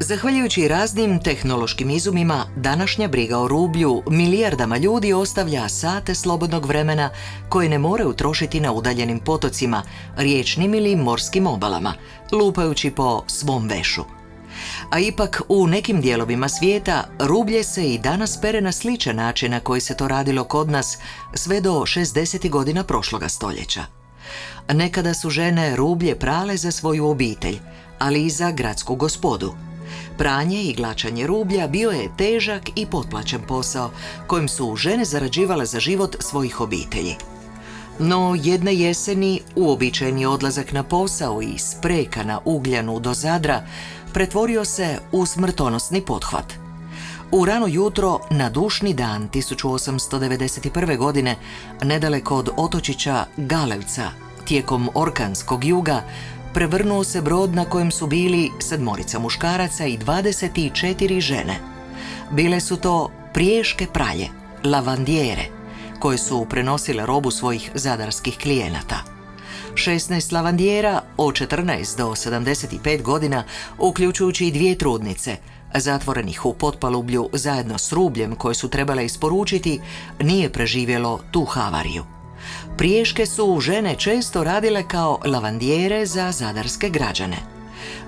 Zahvaljujući raznim tehnološkim izumima, današnja briga o rublju milijardama ljudi ostavlja sate slobodnog vremena koje ne moraju trošiti na udaljenim potocima, riječnim ili morskim obalama, lupajući po svom vešu. A ipak u nekim dijelovima svijeta rublje se i danas pere na sličan način na koji se to radilo kod nas sve do 60. godina prošloga stoljeća. Nekada su žene rublje prale za svoju obitelj, ali i za gradsku gospodu. Pranje i glačanje rublja bio je težak i potplaćen posao kojim su žene zarađivale za život svojih obitelji. No jedne jeseni uobičajeni odlazak na posao i spreka na Ugljanu do Zadra pretvorio se u smrtonosni pothvat. U rano jutro na dušni dan 1891. godine, nedaleko od otočića Galevca, tijekom orkanskog juga, prevrnuo se brod na kojem su bili 7 muškaraca i 24 žene. Bile su to priješke pralje, lavandijere, koje su prenosile robu svojih zadarskih klijenata. 16 lavandijera od 14 do 75 godina, uključujući i 2 trudnice, zatvorenih u potpalublju zajedno s rubljem koje su trebale isporučiti, nije preživjelo tu havariju. Priješke su žene često radile kao lavandijere za zadarske građane.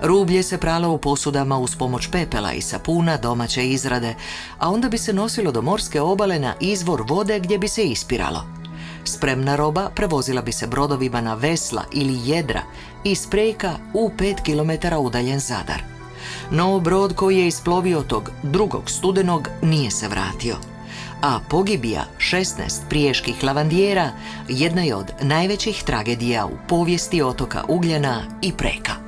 Rublje se pralo u posudama uz pomoć pepela i sapuna domaće izrade, a onda bi se nosilo do morske obale na izvor vode gdje bi se ispiralo. Spremna roba prevozila bi se brodovima na vesla ili jedra iz Sprejka u 5 km udaljen Zadar. No brod koji je isplovio tog 2. studenog nije se vratio, a pogibija 16 prijeških lavandijera jedna je od najvećih tragedija u povijesti otoka Ugljana i Preka.